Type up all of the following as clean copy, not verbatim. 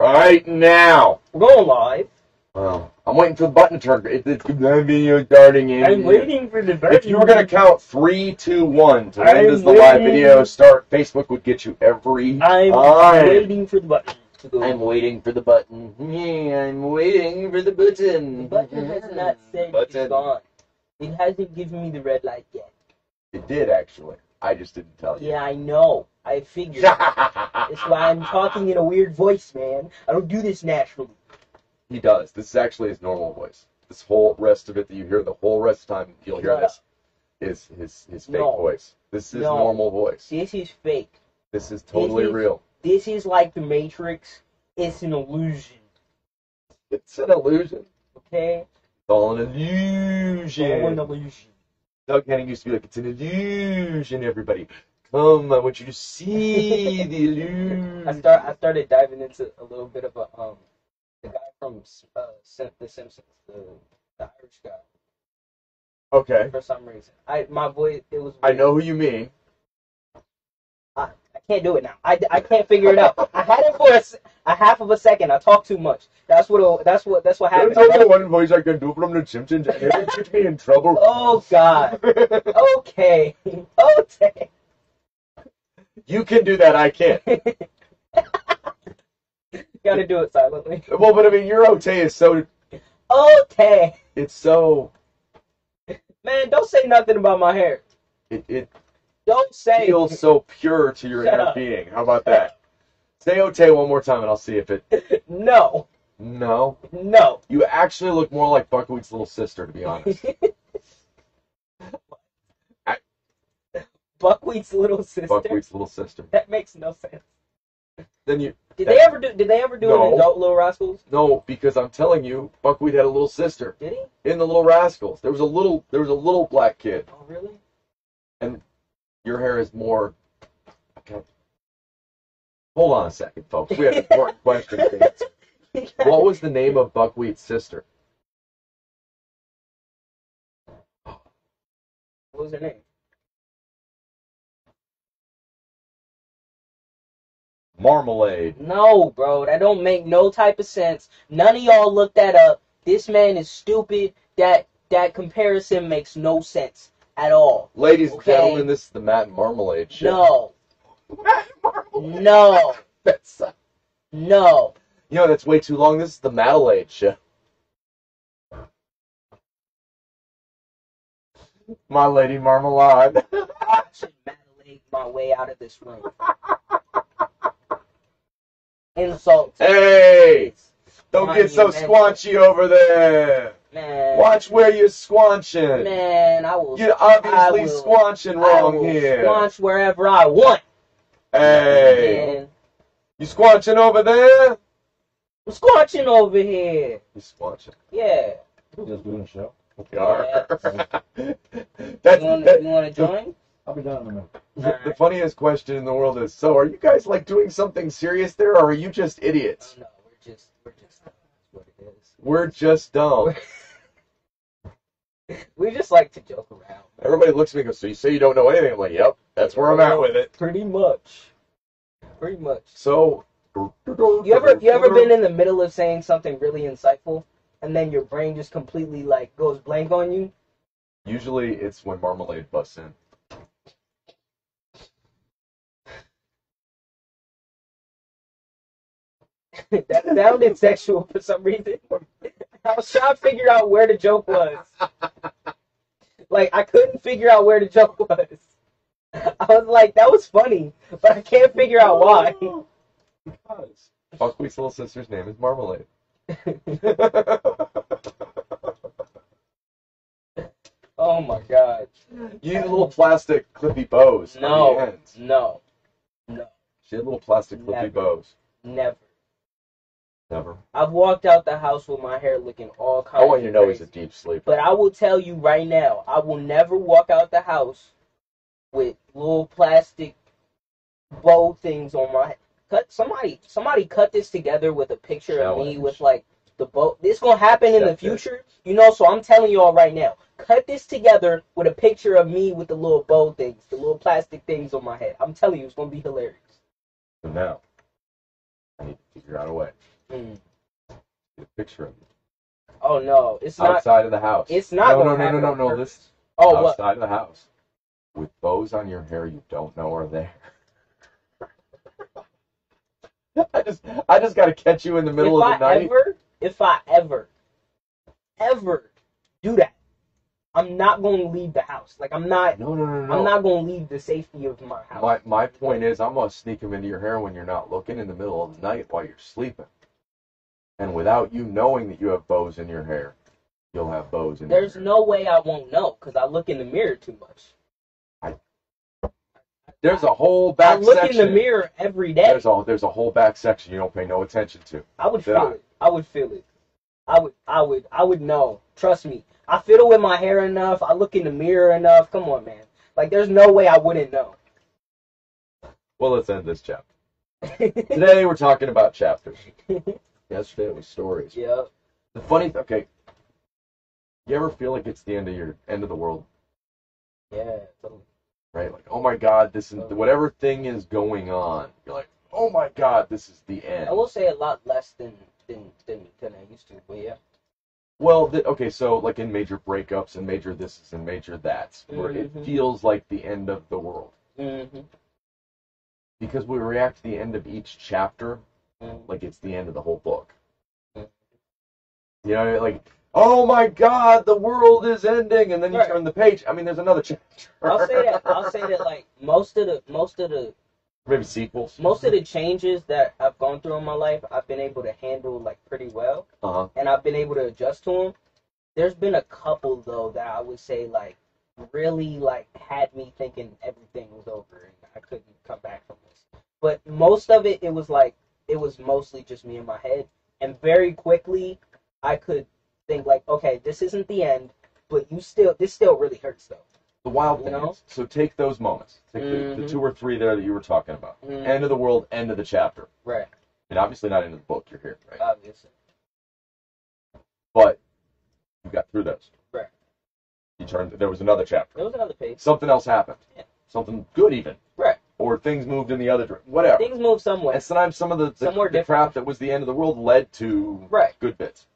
Right now. We're going live. Well, I'm waiting for the button to turn. It's video starting in. I'm waiting for the button. If you were going to count 3, 2, 1 to end as the waiting. live video start, Facebook would get you every time. I'm waiting for the button to go. I'm waiting for the button. Yeah, I'm waiting for the button. The button has not said it's gone. It hasn't given me the red light yet. It did, actually. I just didn't tell you. Yeah, I know. I figured. That's why I'm talking in a weird voice, man. I don't do this naturally. He does. This is actually his normal voice. This whole rest of it that you hear, the whole rest of the time you'll hear this, is his fake voice. This is his normal voice. This is fake. This is totally real. This is like the Matrix. It's an illusion. It's an illusion. Okay? It's all an illusion. It's all an illusion. Doug Henning used to be like, it's an illusion, everybody. Come, I want you to see the illusion. I started diving into a little bit of the guy from The Simpsons, the Irish guy. Okay. For some reason, my voice, it was weird. I know who you mean. I can't do it now. I can't figure it out. I had it for a half of a second. I talked too much. That's what happened. There's only one voice I can do from The Simpsons, and it puts me in trouble. Oh God. Okay. Okay. You can do that. I can't. Gotta do it silently. Well, but I mean, your Ote is so. Ote. It's so. Man, don't say nothing about my hair. It don't say. Feels so pure to your inner being. How about that? Say Ote one more time, and I'll see if it. No. No. No. You actually look more like Buckwheat's little sister, to be honest. Buckwheat's little sister. Buckwheat's little sister. That makes no sense. Then you. Did they ever do an adult Little Rascals? No, because I'm telling you, Buckwheat had a little sister. Did he? In the Little Rascals, there was a little black kid. Oh, really? And your hair is more. Okay. Hold on a second, folks. We have important questions to answer. What was the name of Buckwheat's sister? What was her name? Marmalade. No, bro, that don't make no type of sense. None of y'all looked that up. This man is stupid. That comparison makes no sense at all. Ladies and gentlemen, this is the Matt and Marmalade show. No. No. That's, no. You know, that's way too long. This is the Madelade show. My Lady Marmalade. I should Madelade my way out of this room. Insult. Hey! Don't get so squanchy over there. Man. Watch where you're squanching. Man, I will. You're obviously squanching wrong here. Squanch wherever I want. Hey. Man. You squanching over there? I'm squanching over here. You squanching? Yeah. We're just doing a show. We are. Yeah. You want to join? I'll be down in a minute. The funniest question in the world is, so are you guys like doing something serious there, or are you just idiots? Oh, no, we're just that's what it is. We're just dumb. We just like to joke around. Man. Everybody looks at me and goes, so you say you don't know anything? I'm like, yep, that's where I'm at with it. Pretty much. Pretty much. So, you ever been in the middle of saying something really insightful, and then your brain just completely like goes blank on you? Usually it's when Marmalade busts in. That sounded sexual for some reason. I was trying to figure out where the joke was. Like, I couldn't figure out where the joke was. I was like, that was funny, but I can't figure out why. Because Buckwheat's little sister's name is Marmalade. Oh my god. You need little plastic clippy bows on the ends. No. She had little plastic clippy bows. Never. Never. I've walked out the house with my hair looking all kinds of I want you to know crazy. he's a deep sleeper. But I will tell you right now, I will never walk out the house with little plastic bow things on my head. Somebody cut this together with a picture of me with like the bow. This gonna happen in the future, you know. So I'm telling y'all right now, cut this together with a picture of me with the little bow things, the little plastic things on my head. I'm telling you, it's gonna be hilarious. So now, I need to figure out a way. Mm. Get a picture of you. Oh no, it's not. Outside of the house. It's not No, gonna no, happen no, on no, no. purpose. This Oh, what? outside of the house. With bows on your hair you don't know are there. I just gotta catch you in the middle of the night. If I ever do that, I'm not going to leave the house. Like I'm not. No. I'm not going to leave the safety of my house. My point is, I'm gonna sneak them into your hair when you're not looking in the middle of the night while you're sleeping, and without you knowing that you have bows in your hair, you'll have bows in your hair. There's no way I won't know because I look in the mirror too much. There's a whole back I look section. in the mirror every day. There's a whole back section you don't pay no attention to. I would feel it. I would feel it. I would know. Trust me. I fiddle with my hair enough. I look in the mirror enough. Come on, man. Like there's no way I wouldn't know. Well, let's end this chapter. Today we're talking about chapters. Yesterday it was stories. Yeah. The funny, okay. You ever feel like it's the end of the world? Yeah. Totally. Right? Like, oh my God, this is whatever thing is going on. You're like, oh my God, this is the end. I will say a lot less than I used to, but yeah. Well, okay, so like in major breakups and major thises and major that's, where it feels like the end of the world. Mm-hmm. Because we react to the end of each chapter like it's the end of the whole book. You know, like, oh my God, the world is ending, and then you turn the page. I mean, there's another chapter. I'll say that like most of the maybe sequels. Most of the changes that I've gone through in my life, I've been able to handle like pretty well, and I've been able to adjust to them. There's been a couple though that I would say like really like had me thinking everything was over and I couldn't come back from this. But most of it was mostly just me in my head, and very quickly I could think like, okay, this isn't the end, but this still really hurts though. The wild thing is, so take those moments. Take the 2 or 3 there that you were talking about. End of the world, end of the chapter. Right. And obviously not end of the book, you're here, right? Obviously. But you got through those. Right. There was another chapter. There was another page. Something else happened. Yeah. Something good even. Right. Or things moved in the other direction. Whatever. Things moved somewhere. And sometimes some of the crap that was the end of the world led to good bits.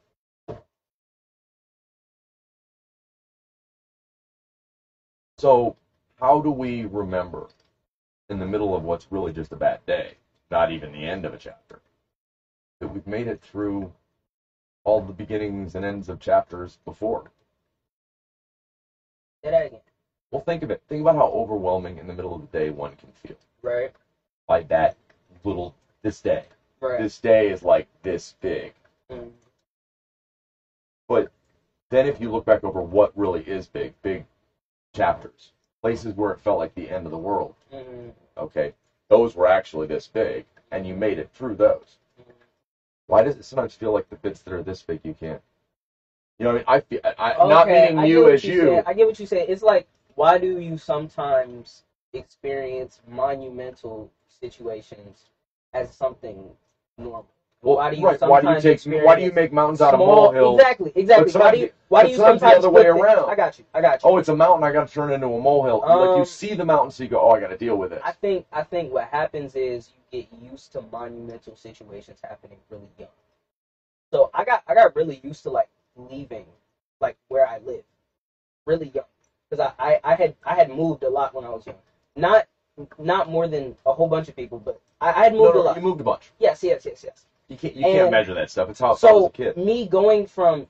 So, how do we remember in the middle of what's really just a bad day, not even the end of a chapter, that we've made it through all the beginnings and ends of chapters before? Say that again. Well, think of it. Think about how overwhelming in the middle of the day one can feel. Right. By this day. Right. This day is like this big. Mm. But then if you look back over what really is big chapters, places where it felt like the end of the world, okay, those were actually this big, and you made it through those. Why does it sometimes feel like the bits that are this big you can't? You know what I mean? Not meaning you as you. I get what you say. It's like, why do you sometimes experience monumental situations as something normal? Well, why do you why do you make mountains out of molehills? Exactly. Why do you sometimes the other way around? I got you. Oh, it's a mountain. I got to turn it into a molehill. Like you see the mountain, so you go, oh, I got to deal with it. I think what happens is you get used to monumental situations happening really young. So I got really used to like leaving like where I live really young, because I had moved a lot when I was young. Not more than a whole bunch of people, but I had moved a lot. You moved a bunch. Yes. You can't measure that stuff. It's how I was a kid. Me going from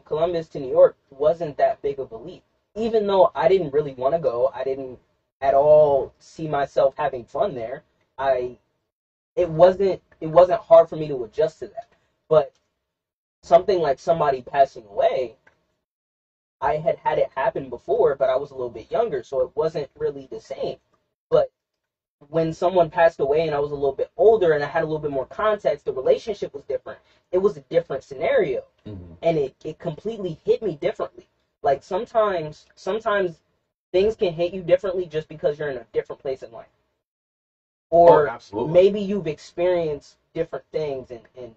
Columbus to New York wasn't that big of a leap. Even though I didn't really want to go, I didn't at all see myself having fun there. It wasn't hard for me to adjust to that. But something like somebody passing away, I had it happen before, but I was a little bit younger, so it wasn't really the same. But when someone passed away and I was a little bit older and I had a little bit more context, the relationship was different. It was a different scenario. And it completely hit me differently. Like sometimes things can hit you differently just because you're in a different place in life. Or maybe you've experienced different things, and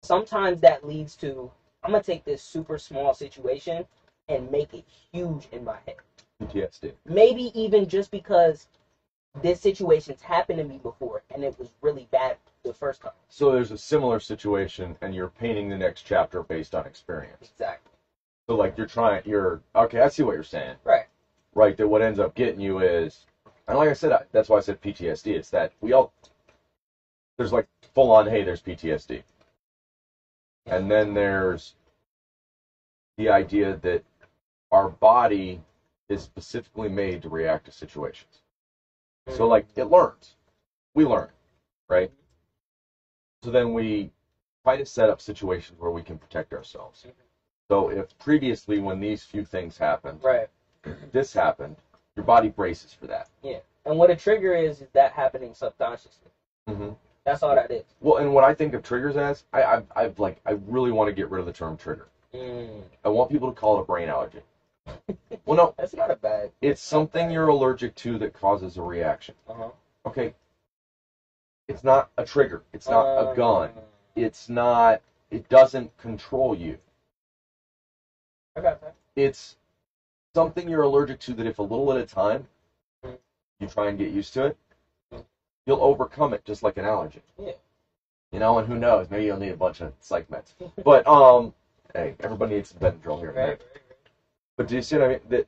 sometimes that leads to, I'm going to take this super small situation and make it huge in my head. PTSD. Maybe even just because this situation's happened to me before and it was really bad the first time. So there's a similar situation, and you're painting the next chapter based on experience. Exactly. So like okay. I see what you're saying. Right. Right. That what ends up getting you is, and like I said, that's why I said PTSD. It's that there's like full on, hey, there's PTSD, and then there's the idea that our body is specifically made to react to situations. So like it learns, we learn, right? So then we try to set up situations where we can protect ourselves. So if previously when these few things happened, right, this happened, your body braces for that. Yeah. And what a trigger is that happening subconsciously. Mm-hmm. That's all that is. Well, and what I think of triggers as, I really want to get rid of the term trigger. I want people to call it a brain allergy. Well, no. That's not a bad. It's something you're allergic to that causes a reaction. Uh-huh. Okay. It's not a trigger. It's not a gun. It's not, it doesn't control you. I got that. It's something you're allergic to that if a little at a time, you try and get used to it, you'll overcome it just like an allergy. Yeah. You know, and who knows, maybe you'll need a bunch of psych meds. But, hey, everybody needs some Benadryl here and there. But do you see what I mean? That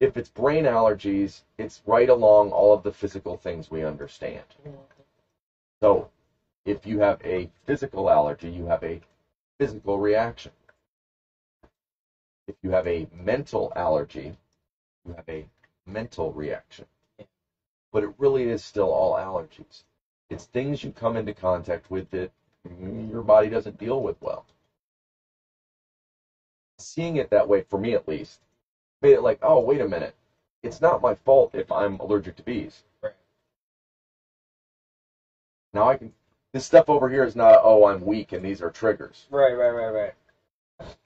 if it's brain allergies, it's right along all of the physical things we understand. So if you have a physical allergy, you have a physical reaction. If you have a mental allergy, you have a mental reaction. But it really is still all allergies. It's things you come into contact with that your body doesn't deal with well. Seeing it that way, for me at least, made it like, oh, wait a minute. It's not my fault if I'm allergic to bees. Right. Now this stuff over here is not, oh, I'm weak and these are triggers. Right.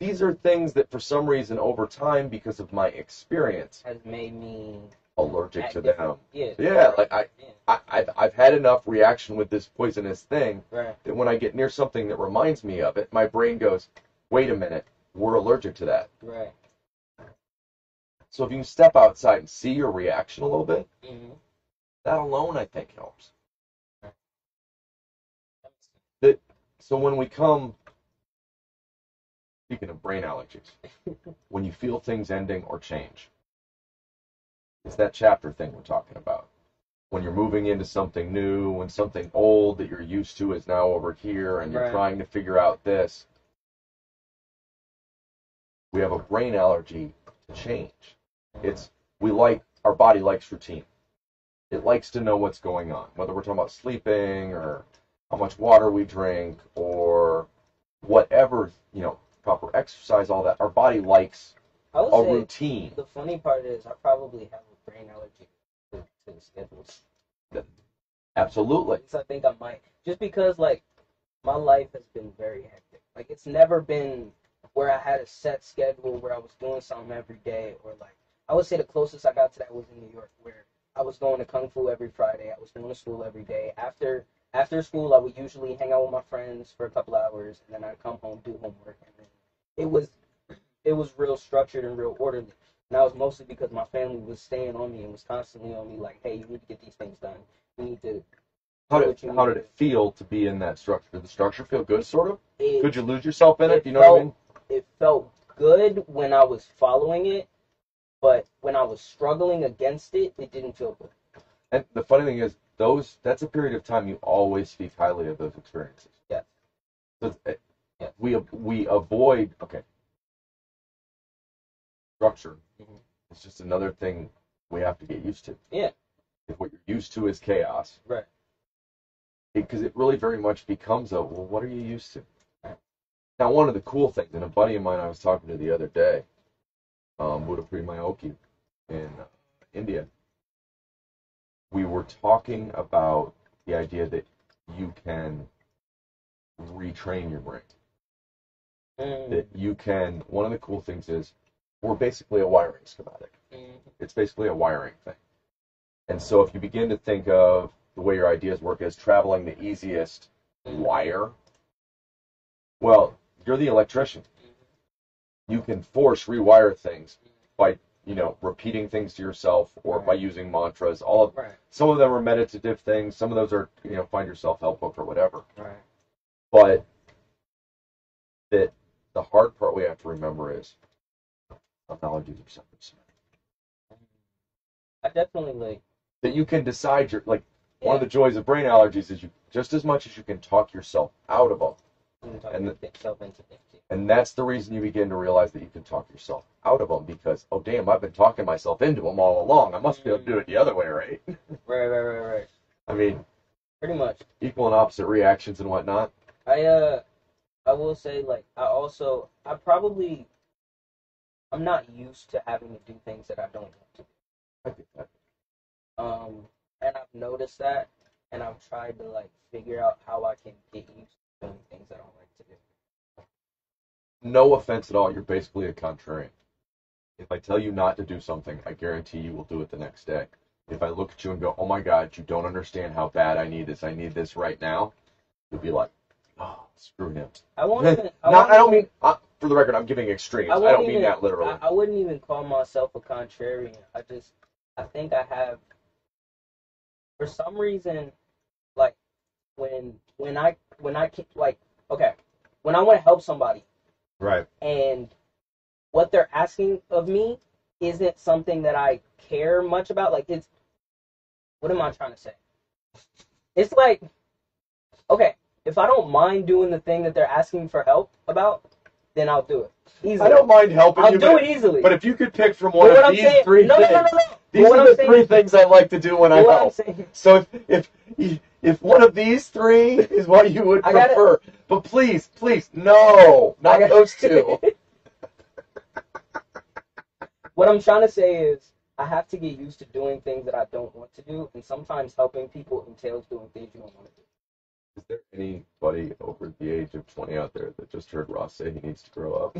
These are things that for some reason over time, because of my experience, has made me allergic to them. Yeah. Yeah, like I've had enough reaction with this poisonous thing that when I get near something that reminds me of it, my brain goes, wait a minute, we're allergic to that. Right. So if you can step outside and see your reaction a little bit, that alone I think helps. So when we come, speaking of brain allergies, when you feel things ending or change, it's that chapter thing we're talking about. When you're moving into something new, when something old that you're used to is now over here, and you're trying to figure out this. We have a brain allergy to change. Our body likes routine. It likes to know what's going on, whether we're talking about sleeping or how much water we drink or whatever, proper exercise, all that. Our body likes a routine. The funny part is I probably have a brain allergy to the schedules. Absolutely. I think I might. Just because, my life has been very hectic. It's never been where I had a set schedule where I was doing something every day, or I would say the closest I got to that was in New York, where I was going to Kung Fu every Friday. I was going to school every day. After school, I would usually hang out with my friends for a couple hours, and then I'd come home, do homework, and then it was real structured and real orderly. And that was mostly because my family was staying on me and was constantly on me, like, hey, you need to get these things done. You need to. How did it feel to be in that structure? Did the structure feel good, sort of? Could you lose yourself in it? Do you know what I mean? It felt good when I was following it, but when I was struggling against it, it didn't feel good. And the funny thing is, that's a period of time you always speak highly of those experiences. Yes. So we avoid, structure. It's just another thing we have to get used to. Yeah. If what you're used to is chaos. Right. Because it really very much becomes what are you used to? Now, one of the cool things, and a buddy of mine I was talking to the other day, Buddha Primayoki in India, we were talking about the idea that you can retrain your brain. That you can, one of the cool things is, we're basically a wiring schematic. It's basically a wiring thing. And so if you begin to think of the way your ideas work as traveling the easiest wire, well, you're the electrician. You can force rewire things by, repeating things to yourself or Right. by using mantras. Right. Some of them are meditative things. Some of those are, find your self-help book or whatever. Right. But that the hard part we have to remember is allergies are separate. I definitely That you can decide one Yeah. of the joys of brain allergies is you just as much as you can talk yourself out of them. and yourself into things. And that's the reason you begin to realize that you can talk yourself out of them because, oh, damn, I've been talking myself into them all along. I must be able to do it the other way, right? Right. I mean, Pretty much. equal and opposite reactions and whatnot. I will say I'm not used to having to do things that I don't want to do. I get that. And I've noticed that, and I've tried to figure out how I can get used to doing things I don't like to do. No offense at all. You're basically a contrarian. If I tell you not to do something, I guarantee you will do it the next day. If I look at you and go, oh my God, you don't understand how bad I need this right now, you'll be like, oh, screw him. I won't even. For the record, I'm giving extremes. I won't don't mean that literally. I wouldn't even call myself a contrarian. I think I have, for some reason, when I want to help somebody, Right. and what they're asking of me isn't something that I care much about. What am I trying to say? It's okay, if I don't mind doing the thing that they're asking for help about, then I'll do it easily. I don't mind helping you. I'll do it easily. But if you could pick from one of these three things, these What are I'm the saying- three things I like to do when I What I'm help. saying- So if one of these three is what you would prefer, but please, no, not those two. What I'm trying to say is, I have to get used to doing things that I don't want to do, and sometimes helping people entails doing things you don't want to do. Is there anybody over the age of 20 out there that just heard Ross say he needs to grow up?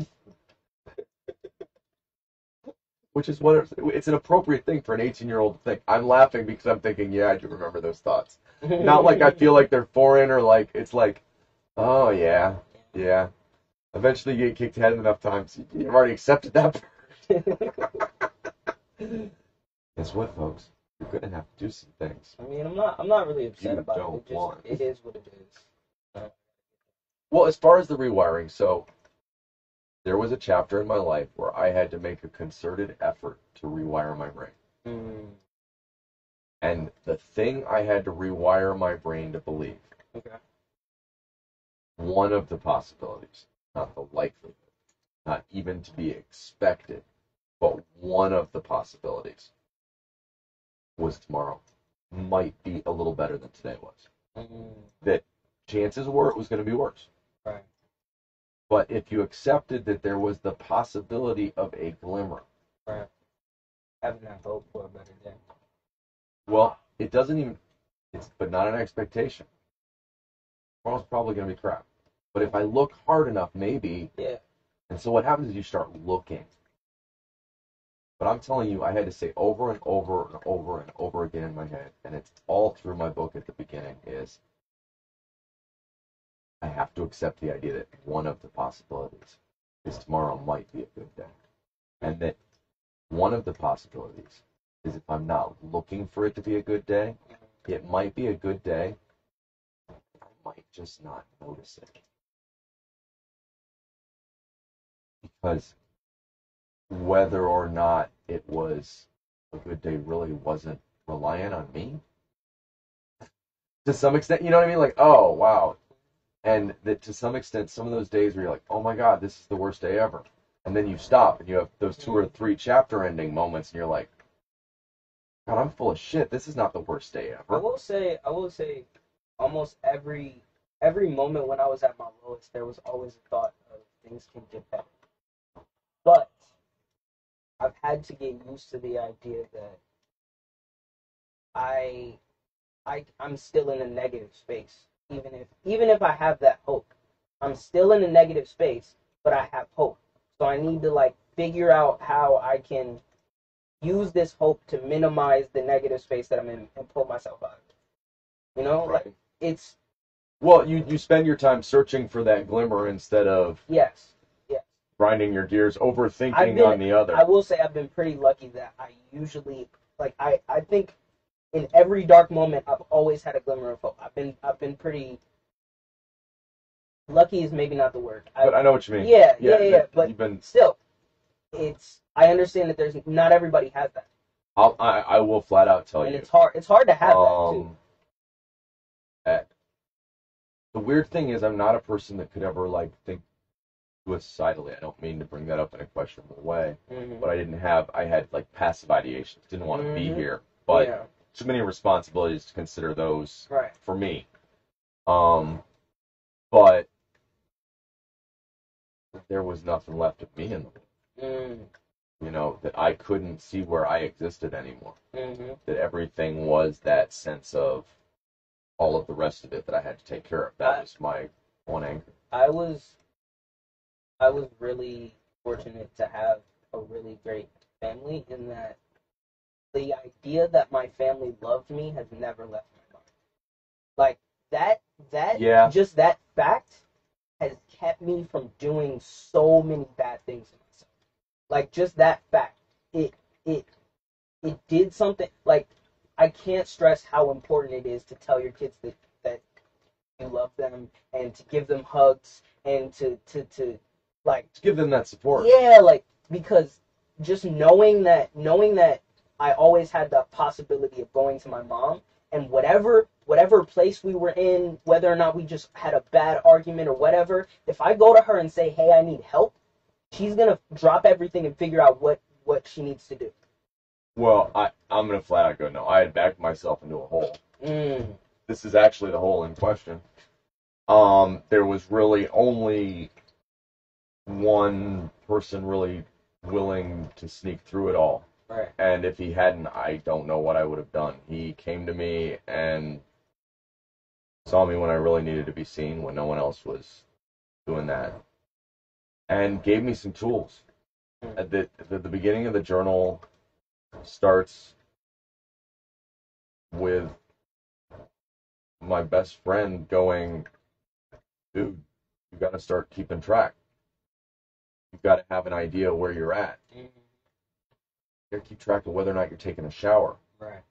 Which is it's an appropriate thing for an 18-year-old to think. I'm laughing because I'm thinking, yeah, I do remember those thoughts. Not like I feel like they're foreign or it's like, oh yeah. Eventually you get kicked head enough times, you've already accepted that. Guess what, folks? You're gonna have to do some things. I mean, I'm not really upset You about don't it. want. It is what it is. Well, as far as the rewiring, so there was a chapter in my life where I had to make a concerted effort to rewire my brain. And the thing I had to rewire my brain to believe, Okay. one of the possibilities, not the likelihood, not even to be expected, but one of the possibilities was tomorrow might be a little better than today was. That chances were it was going to be worse. Right. But if you accepted that there was the possibility of a glimmer, Right. Having that hope for a better day. well, it doesn't even, but not an expectation. Tomorrow's probably going to be crap. But if I look hard enough, maybe. Yeah. And so what happens is you start looking. But I'm telling you, I had to say over and over and over and over again in my head, and it's all through my book at the beginning, is I have to accept the idea that one of the possibilities is tomorrow might be a good day. And that one of the possibilities is if I'm not looking for it to be a good day, it might be a good day. I might just not notice it. Because whether or not it was a good day really wasn't reliant on me. To some extent, you know what I mean? Oh, wow. And that to some extent, some of those days where you're like, oh my God, this is the worst day ever. And then you stop and you have those 2 or 3 chapter ending moments and you're like, God, I'm full of shit. This is not the worst day ever. I will say, almost every moment when I was at my lowest, there was always a thought of things can get better. But I've had to get used to the idea that I'm still in a negative space. Even if I have that hope, I'm still in a negative space, but I have hope. So I need to figure out how I can use this hope to minimize the negative space that I'm in and pull myself out of it. You know, Right. it's Well, you spend your time searching for that glimmer instead of yes. grinding your gears, I've overthinking been- on the other. I will say I've been pretty lucky that I usually I think in every dark moment I've always had a glimmer of hope. I've been pretty lucky is maybe not the word. But I know what you mean. Yeah. But you've been. still, I understand that there's not everybody has that, I will flat out tell and you. it's hard to have that too. The weird thing is, I'm not a person that could ever like think suicidally. I don't mean to bring that up in a questionable way, Mhm. but I had like passive ideations. Didn't want to be Mhm. here, but Yeah. too many responsibilities to consider those Right. for me. But there was nothing left of me in the world. Mm. You know, that I couldn't see where I existed anymore. Mhm. That everything was that sense of all of the rest of it that I had to take care of. That was my one anchor. I was really fortunate to have a really great family in that the idea that my family loved me has never left my mind. Like that Yeah. just that fact has kept me from doing so many bad things to myself. Like just that fact. It did something like I can't stress how important it is to tell your kids that you love them and to give them hugs and to like To give them that support. yeah, like because just knowing that I always had the possibility of going to my mom and whatever place we were in, whether or not we just had a bad argument or whatever, if I go to her and say, "Hey, I need help," she's gonna drop everything and figure out what she needs to do. Well, I'm gonna flat out go no. I had backed myself into a hole. Mm. This is actually the hole in question. There was really only one person really willing to sneak through it all. Right. And if he hadn't, I don't know what I would have done. He came to me and saw me when I really needed to be seen, when no one else was doing that, and gave me some tools. At the beginning of the journal starts with my best friend going, "Dude, you got to start keeping track. You've got to have an idea where you're at. Mm. You got to keep track of whether or not you're taking a shower. Right.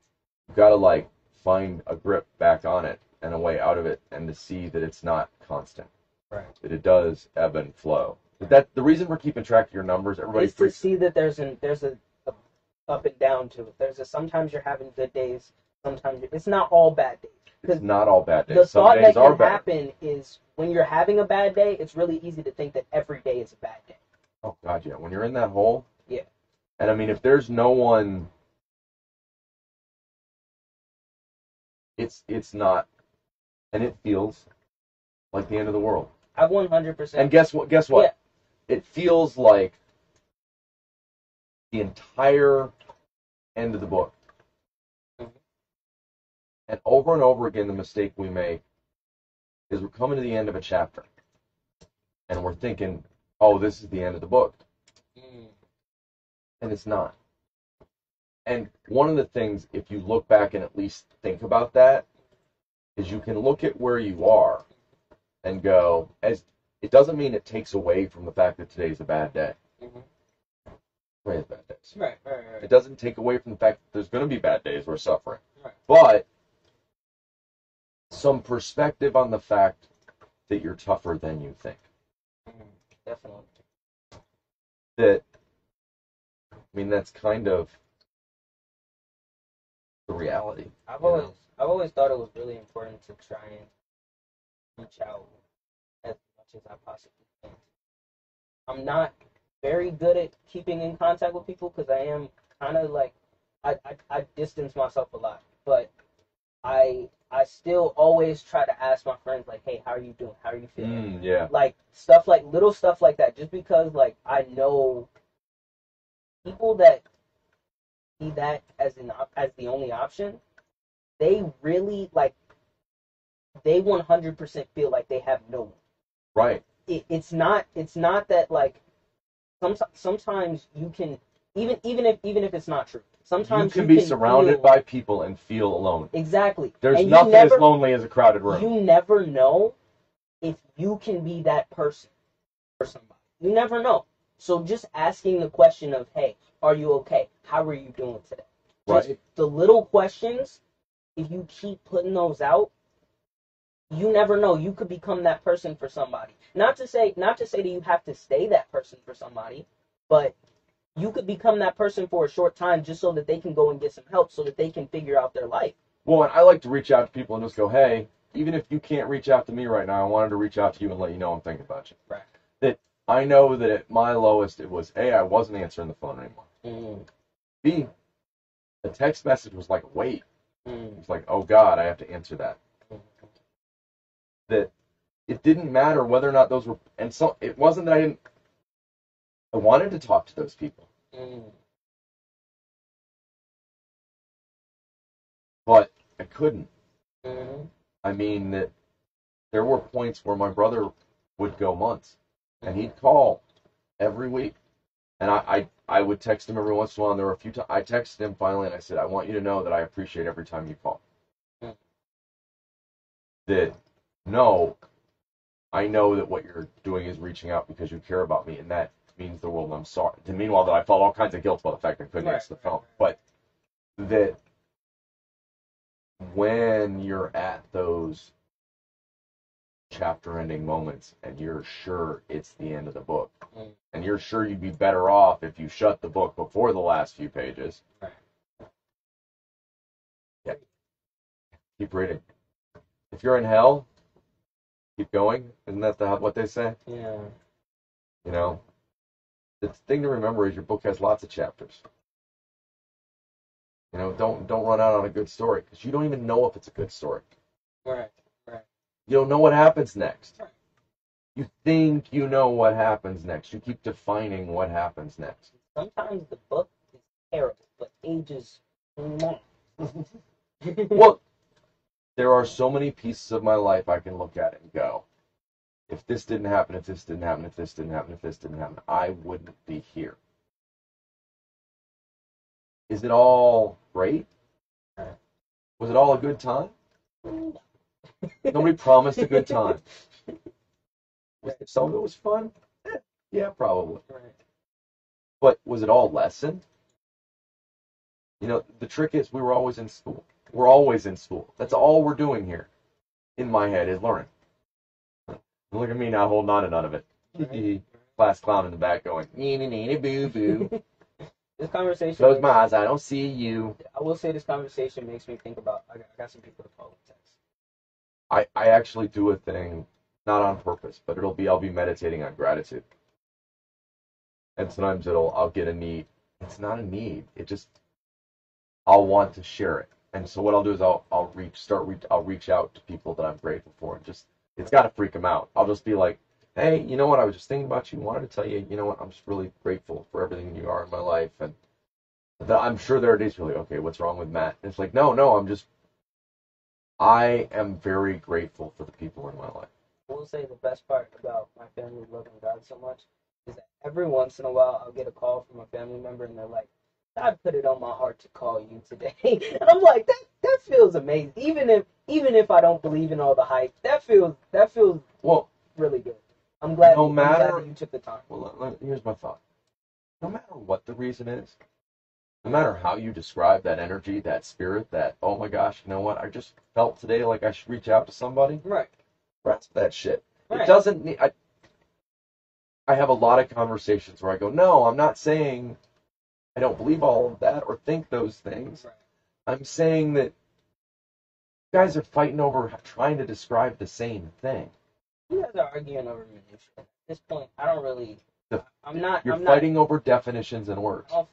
You've got to like find a grip back on it and a way out of it, and to see that it's not constant. Right. That it does ebb and flow. That the reason we're keeping track of your numbers, everybody It's to see that there's a up and down to it. Sometimes you're having good days, sometimes it's not all bad days. It's not all bad days. The Some thought days that are can better. happen is when you're having a bad day, it's really easy to think that every day is a bad day. Oh God, yeah. When you're in that hole, Yeah. And I mean, if there's no one, it's not, and it feels like the end of the world. I 100%. And guess what? Guess what? Yeah. It feels like the entire end of the book. Mhm. And over again, the mistake we make is we're coming to the end of a chapter, and we're thinking, "Oh, this is the end of the book," Mm. and it's not. And one of the things, if you look back and at least think about that, is you can look at where you are and go, as it doesn't mean it takes away from the fact that today's a bad day. Mhm. Today's bad days. Right. It doesn't take away from the fact that there's going to be bad days we're suffering. Right. But some perspective on the fact that you're tougher than you think. Mhm. Definitely. That, I mean, that's kind of the reality. I've You know? always thought it was really important to try and reach out as much as I possibly can. I'm not very good at keeping in contact with people because I am kind of like I distance myself a lot, but I still always try to ask my friends like, hey, how are you doing? How are you feeling? Yeah. Like little stuff like that, just because like I know people that see that as the only option, they really like they 100% feel like they have no one. Right. It's not that like sometimes you can even if it's not true. Sometimes you can be surrounded feel, by people and feel alone. exactly. There's And nothing as lonely as a crowded room. You never know if you can be that person for somebody. You never know. So just asking the question of, hey, are you okay? How are you doing today? Just Right. the little questions, if you keep putting those out, you never know. You could become that person for somebody. Not to say that you have to stay that person for somebody, but you could become that person for a short time just so that they can go and get some help, so that they can figure out their life. Well, and I like to reach out to people and just go, hey, even if you can't reach out to me right now, I wanted to reach out to you and let you know I'm thinking about you. Right. That I know that at my lowest, it was, A, I wasn't answering the phone anymore. Mm. B, the text message was like a weight. Mm. It was like, oh God, I have to answer that. That it didn't matter whether or not those were, and so it wasn't that I wanted to talk to those people, Mm. but I couldn't. Mm. I mean, that there were points where my brother would go months, and he'd call every week, and I would text him every once in a while. And there were a few times I texted him finally, and I said, I want you to know that I appreciate every time you call. Mm. That no, I know that what you're doing is reaching out because you care about me, and that means the world. And I'm sorry. And meanwhile, that I felt all kinds of guilt about the fact I couldn't answer the phone, but that when you're at those chapter ending moments and you're sure it's the end of the book, Mm. and you're sure you'd be better off if you shut the book before the last few pages. Right. Yeah. Keep reading. If you're in hell, keep going. Isn't that what they say? Yeah. You know, the thing to remember is your book has lots of chapters. You know, don't run out on a good story, because you don't even know if it's a good story. Right. Right. You don't know what happens next. Right. You think you know what happens next. You keep defining what happens next. Sometimes the book is terrible, but ages long. Well, there are so many pieces of my life I can look at and go, if this didn't happen, if this didn't happen, if this didn't happen, if this didn't happen, I wouldn't be here. Is it all great? Was it all a good time? Nobody promised a good time. Some of it was fun? Yeah, probably. Right. But was it all lesson? You know, the trick is we were always in school. We're always in school. That's all we're doing here. In my head is learning. Look at me now holding on to none of it. Right. Class clown in the back going, boo boo. This conversation. Close my eyes, I don't see you. I will say this conversation makes me think about. I got some people to call and text. I actually do a thing, not on purpose, but I'll be meditating on gratitude. And sometimes I'll get a need. It's not a need. I'll want to share it. And so what I'll do is I'll reach out to people that I'm grateful for, and it's got to freak them out. I'll just be like, hey, you know what? I was just thinking about you. Wanted to tell you, you know what? I'm just really grateful for everything you are in my life. And I'm sure there are days you're like, okay, what's wrong with Matt? And it's like, no, I am very grateful for the people in my life. I will say the best part about my family loving God so much is that every once in a while I'll get a call from a family member and they're like, I put it on my heart to call you today. And I'm like, that feels amazing. Even if I don't believe in all the hype, that feels Well, really good. I'm glad, no matter, I'm glad that you took the time. Well, here's my thought. No matter what the reason is, no matter how you describe that energy, that spirit, that, oh my gosh, you know what? I just felt today like I should reach out to somebody. Right. Rest that shit. Right. It doesn't need. I have a lot of conversations where I go, no, I'm not saying I don't believe all of that or think those things. Right. I'm saying that guys are fighting over trying to describe the same thing. You guys are arguing over minutia. At this point, I don't really. You're fighting over definitions and words. I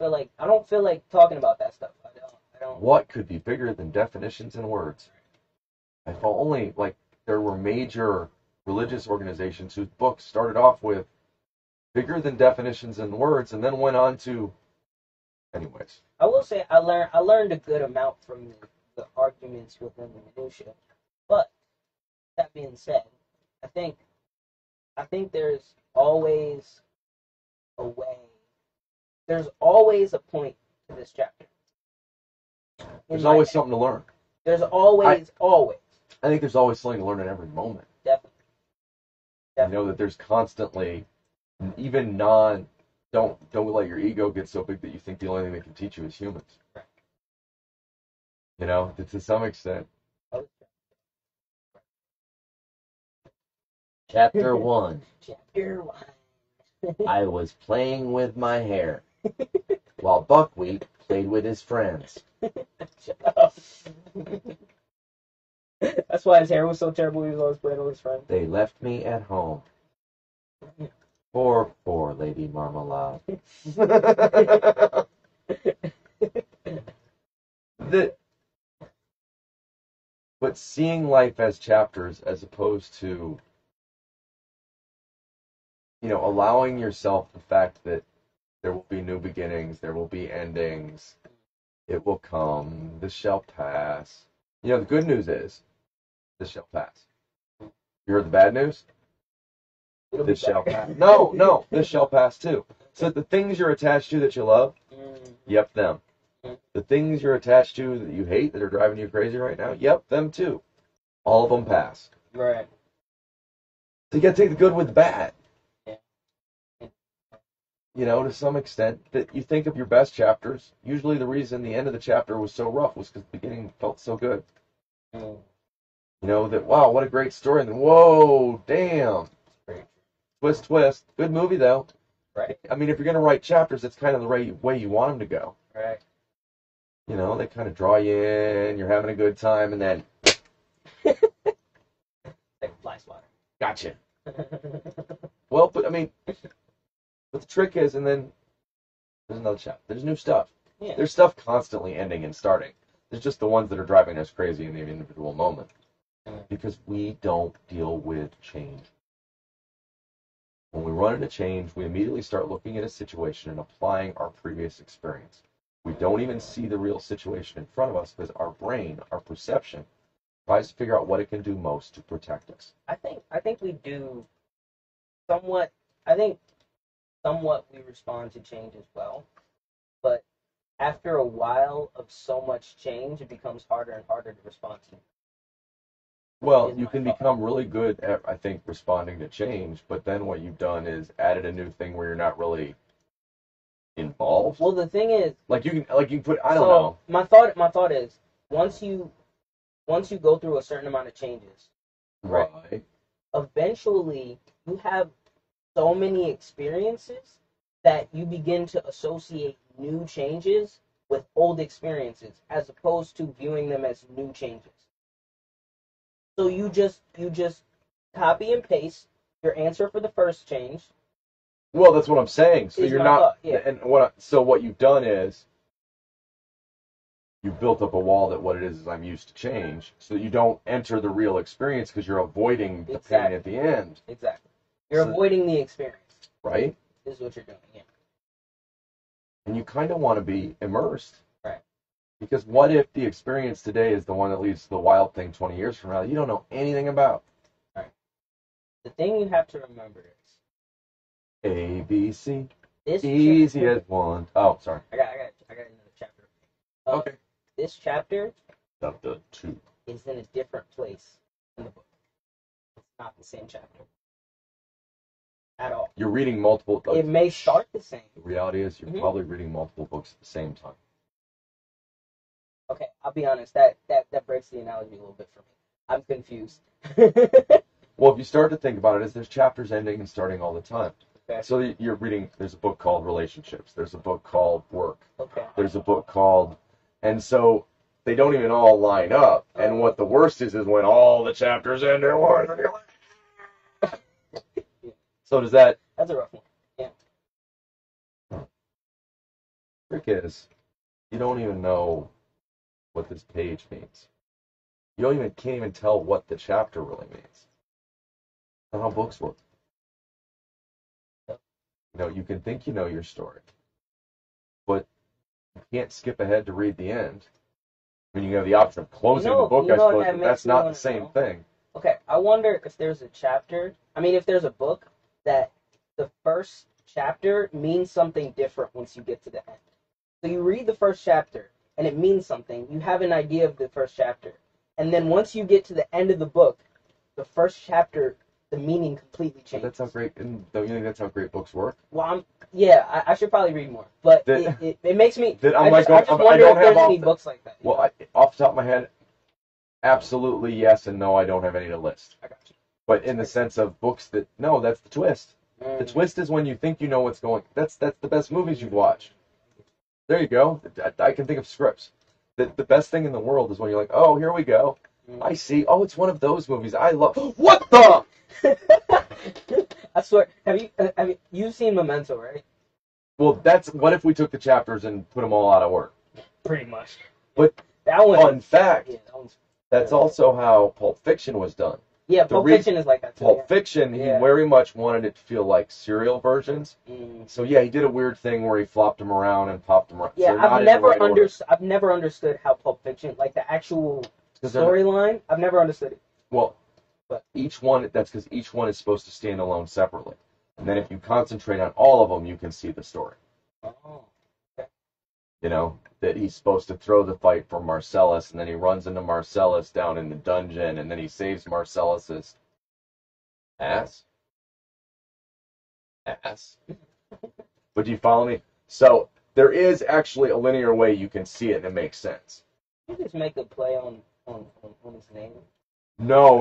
don't feel like talking about that stuff. I don't. What could be bigger than definitions and words? If only there were major religious organizations whose books started off with bigger than definitions and words, and then went on to. Anyways, I will say I learned a good amount from the arguments within the minutia. But that being said, I think there's always a way. There's always a point to this chapter. There's always something to learn. There's always. I think there's always something to learn in every moment. Definitely. You know that there's constantly, even non don't let your ego get so big that you think the only thing they can teach you is humans. Right. You know, to some extent. Chapter 1. Chapter 1. I was playing with my hair, while Buckwheat played with his friends. Shut up. That's why his hair was so terrible. He was always playing with his friends. They left me at home. Poor Lady Marmalade. But seeing life as chapters as opposed to, you know, allowing yourself the fact that there will be new beginnings, there will be endings, it will come, this shall pass. You know, the good news is, this shall pass. You heard the bad news? This shall pass. No, this shall pass too. So the things you're attached to that you love, yep, them. The things you're attached to that you hate, that are driving you crazy right now, yep, them too. All of them pass. Right. So you gotta take the good with the bad. Yeah. You know, to some extent, that you think of your best chapters, usually the reason the end of the chapter was so rough was because the beginning felt so good. Mm. You know, that, wow, what a great story, and then, whoa, damn. Twist, twist. Good movie, though. Right. I mean, if you're going to write chapters, it's kind of the way you want them to go. Right. You know, they kind of draw you in, you're having a good time, and then... Like fly swatter. Gotcha. Well, but, I mean, but the trick is, and then there's another chapter. There's new stuff. Yeah. There's stuff constantly ending and starting. There's just the ones that are driving us crazy in the individual moment. Because we don't deal with change. When we run into change, we immediately start looking at a situation and applying our previous experience. We don't even see the real situation in front of us because our brain, our perception, tries to figure out what it can do most to protect us. I think we do somewhat. I think somewhat we respond to change as well, but after a while of so much change, it becomes harder and harder to respond to. Well, Is you my can thought. become really good at, I think, responding to change, but then what you've done is added a new thing where you're not really involved. Well, the thing is, Like you can put, I don't know. My thought is once you go through a certain amount of changes, Right. eventually you have so many experiences that you begin to associate new changes with old experiences as opposed to viewing them as new changes. So you just copy and paste your answer for the first change. Well, that's what I'm saying. So Is you're my not, thought, yeah. and so what you've done is you've built up a wall that what it is I'm used to change, so that you don't enter the real experience because you're avoiding the pain at the end. Exactly. You're So- avoiding the experience. Right? Is what you're doing. Yeah. And you kind of want to be immersed. Right. Because what if the experience today is the one that leads to the wild thing 20 years from now that you don't know anything about? The thing you have to remember is A, B, C, this. easy as one. Oh, sorry. I got another chapter. Okay. This chapter Chapter 2. is in a different place in the book. It's not the same chapter at all. You're reading multiple. It may start the same. The reality is you're Mhm. probably reading multiple books at the same time. Okay, I'll be honest. That breaks the analogy a little bit for me. I'm confused. Well, if you start to think about it, there's chapters ending and starting all the time. Okay. So you're reading, there's a book called Relationships. There's a book called Work. Okay. There's a book called, and so they don't even all line up. And what the worst is when all the chapters end at once. And you're like, so does that, That's a rough one. trick is, you don't even know what this page means. You can't even tell what the chapter really means. That's how books work. Yep. You know, you can think you know your story, but you can't skip ahead to read the end. I mean, you have the option of closing the book, I what suppose, that but makes that's me not wanna the same know? thing. Okay, I wonder if there's a chapter. I mean, if there's a book that the first chapter means something different once you get to the end. So you read the first chapter and it means something. You have an idea of the first chapter. And then once you get to the end of the book, the first chapter, the meaning completely But changes. that's how great, and don't you think that's how great books work? Well, Yeah, I should probably read more, but That- it makes me. that I I'm just, like, I just I wonder don't if there's have any all the- books like that. Well, off the top of my head, absolutely yes and no. I don't have any to list. I got you. But in the sense of books that no, that's the twist. The Mm. twist is when you think you know what's going. That's the best movies you've watched. There you go. I can think of scripts. The best thing in the world is when you're like, oh, here we go. I see. Oh, it's one of those movies I love. What the? I swear. You've seen Memento, right? Well, that's what if we took the chapters and put them all out of work? Pretty much. But that one. fun fact, Yeah, that one's. that's also how Pulp Fiction was done. Yeah, the Pulp re- Fiction is like that too. Pulp Fiction, he Yeah. very much wanted it to feel like serial versions. Mm. So yeah, he did a weird thing where he flopped them around and popped them around. Yeah, so not I've in the never right order. I've never understood how Pulp Fiction, like the actual 'Cause they're- storyline. I've never understood it. Well, But- each one, that's because each one is supposed to stand alone separately. And then if you concentrate on all of them, you can see the story. Oh. You know, that he's supposed to throw the fight for Marcellus, and then he runs into Marcellus down in the dungeon, and then he saves Marcellus's ass. But do you follow me? So there is actually a linear way you can see it, and it makes sense. You just make a play on his name. No.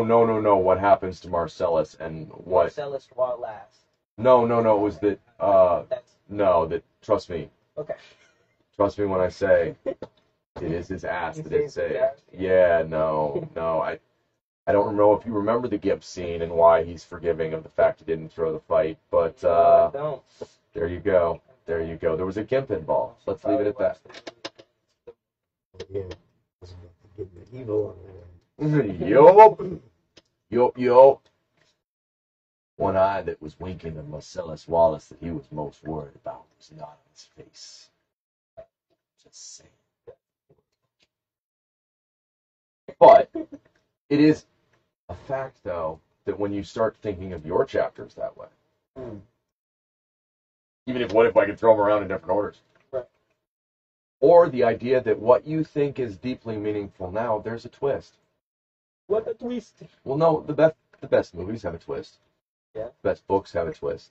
What happens to Marcellus and what? Marcellus Wallace. No. It was that. That's No. That. Trust me. okay. Trust me when I say it is his ass that it His saved. ass. Yeah. No. I don't know if you remember the Gibbs scene and why he's forgiving of the fact he didn't throw the fight, but No, I don't. there you go. There you go. There was a gimp involved. Let's leave it at that. Yeah, getting the evil on there. Yup. One eye that was winking at Marcellus Wallace that he was most worried about was not on his face. Just saying. But it is a fact, though, that when you start thinking of your chapters that way, Hmm. even if what if I could throw them around in different orders? Right. Or the idea that what you think is deeply meaningful now, there's a twist. What a twist. Well, no, the best movies have a twist. Yeah. The best books have a twist.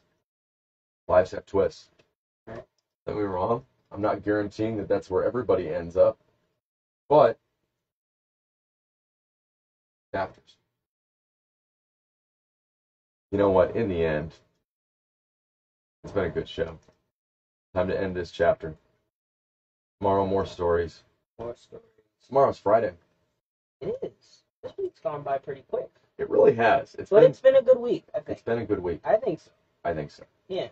Lives have twists. Right. Don't get me wrong. I'm not guaranteeing that that's where everybody ends up, but chapters. You know what? In the end, it's been a good show. Time to end this chapter. Tomorrow, more stories. More stories. Tomorrow's Friday. It is. This week's gone by pretty quick. It really has. But it's been a good week, I it's think. been a good week. I think so. I think so. Yeah.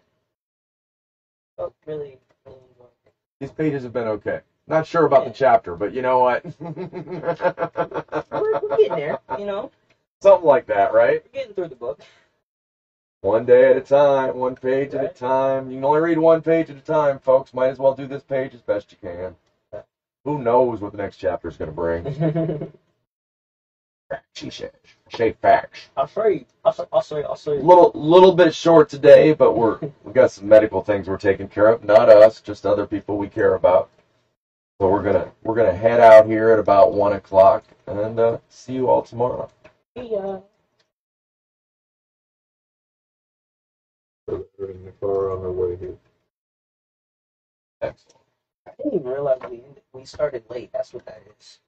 Oh, really enjoyed it. These pages have been okay. Not sure about the chapter, but you know what? We're getting there, you know. Something like that, right? We're getting through the book. One day at a time, one page at a Right. time. You can only read one page at a time, folks. Might as well do this page as best you can. Who knows what the next chapter is going to bring? She says. Say facts. I'll show you. I'll show you. Little bit short today, but we got some medical things we're taking care of. Not us, just other people we care about. So we're gonna head out here at about 1 o'clock and see you all tomorrow. Yeah. They're in the car on their way here. Excellent. I didn't even realize we started late. That's what that is.